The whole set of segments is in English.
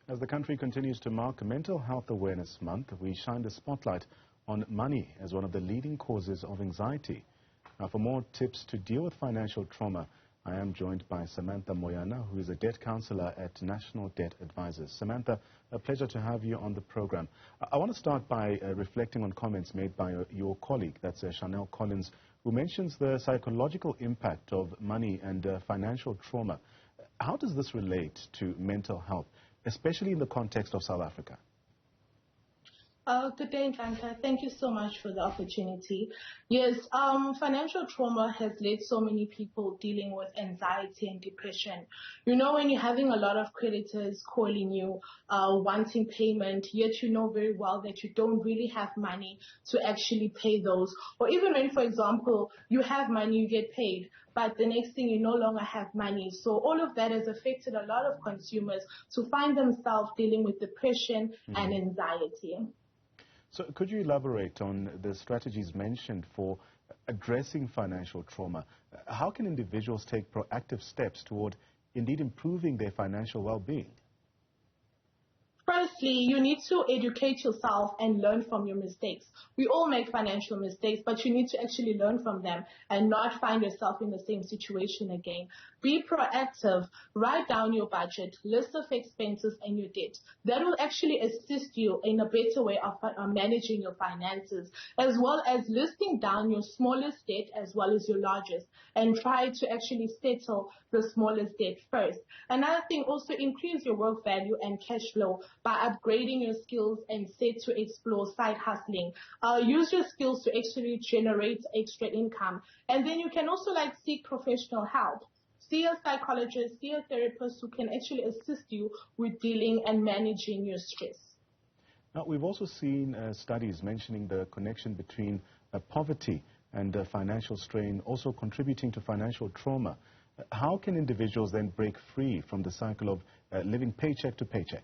As the country continues to mark Mental Health Awareness Month, we shine the spotlight on money as one of the leading causes of anxiety. Now, for more tips to deal with financial trauma, I am joined by Samantha Moyana, who is a debt counsellor at National Debt Advisors. Samantha, a pleasure to have you on the program. I want to start by reflecting on comments made by your colleague, that's Chanel Collins, who mentions the psychological impact of money and financial trauma. How does this relate to mental health, especially in the context of South Africa? Good day, Nkanka. Thank you so much for the opportunity. Yes, financial trauma has led so many people dealing with anxiety and depression. You know, when you're having a lot of creditors calling you, wanting payment, yet you know very well that you don't really have money to actually pay those. Or even when, for example, you have money, you get paid, but the next thing you no longer have money. So all of that has affected a lot of consumers to find themselves dealing with depression and anxiety. So could you elaborate on the strategies mentioned for addressing financial trauma? How can individuals take proactive steps toward indeed improving their financial well-being? Firstly, you need to educate yourself and learn from your mistakes. We all make financial mistakes, but you need to actually learn from them and not find yourself in the same situation again. Be proactive. Write down your budget, list of expenses and your debt. That will actually assist you in a better way of managing your finances, as well as listing down your smallest debt as well as your largest, and try to actually settle the smallest debt first. Another thing, also increase your work value and cash flow by upgrading your skills and set to explore side hustling. Use your skills to actually generate extra income. And then you can also seek professional help. See a psychologist, see a therapist who can actually assist you with dealing and managing your stress. Now, we've also seen studies mentioning the connection between poverty and financial strain, also contributing to financial trauma. How can individuals then break free from the cycle of living paycheck to paycheck?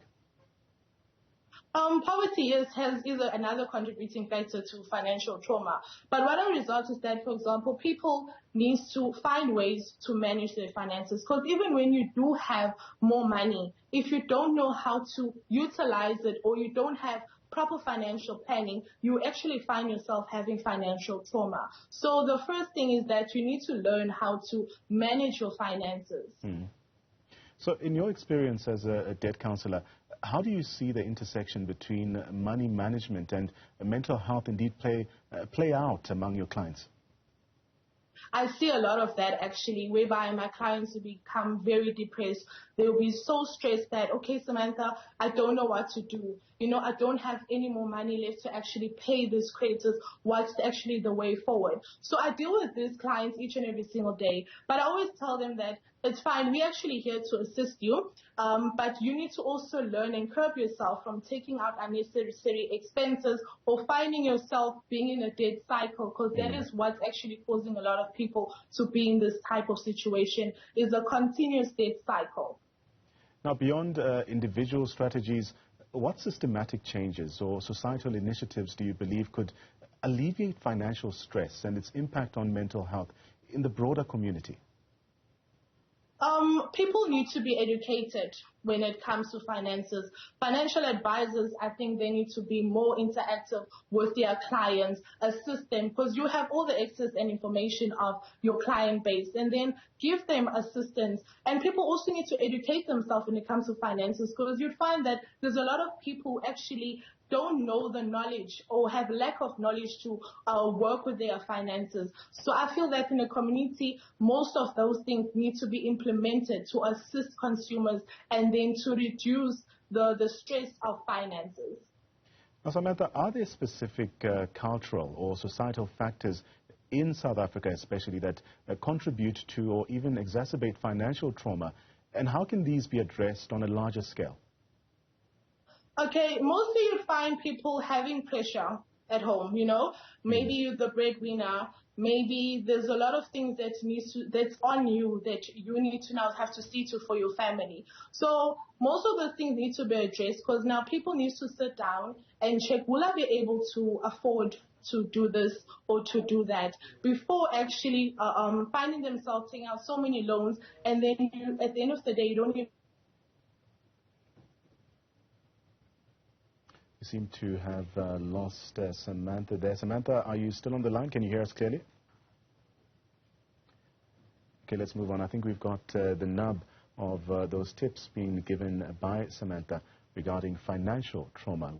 Poverty is another contributing factor to financial trauma. But what a result is that, for example, people need to find ways to manage their finances. Because even when you do have more money, if you don't know how to utilize it or you don't have proper financial planning, you actually find yourself having financial trauma. So the first thing is that you need to learn how to manage your finances. So in your experience as a debt counselor, how do you see the intersection between money management and mental health indeed play out among your clients? I see a lot of that actually, whereby my clients will become very depressed. They will be so stressed that, okay, Samantha, I don't know what to do. You know, I don't have any more money left to actually pay these creditors. What's actually the way forward? So I deal with these clients each and every single day. But I always tell them that it's fine. We're actually here to assist you. But you need to also learn and curb yourself from taking out unnecessary expenses or finding yourself being in a debt cycle, because that is what's actually causing a lot of people to be in this type of situation, is a continuous debt cycle. Now, beyond individual strategies, what systematic changes or societal initiatives do you believe could alleviate financial stress and its impact on mental health in the broader community? People need to be educated when it comes to finances. Financial advisors, I think they need to be more interactive with their clients, assist them, because you have all the access and information of your client base, and then give them assistance. And people also need to educate themselves when it comes to finances, because you'd find that there's a lot of people who actually don't know the knowledge or have lack of knowledge to work with their finances. So I feel that in the community, most of those things need to be implemented to assist consumers and then to reduce the stress of finances. Now, Samantha, are there specific cultural or societal factors in South Africa especially that contribute to or even exacerbate financial trauma? And how can these be addressed on a larger scale? Okay, mostly you find people having pressure at home, you know. Maybe you're the breadwinner. Maybe there's a lot of things that's on you that you need to now have to see to for your family. So most of the things need to be addressed, because now people need to sit down and check, will I be able to afford to do this or to do that, before actually finding themselves taking out so many loans, and then at the end of the day you don't even We seem to have lost Samantha there. Samantha, are you still on the line? Can you hear us clearly? Okay, let's move on. I think we've got the nub of those tips being given by Samantha regarding financial trauma.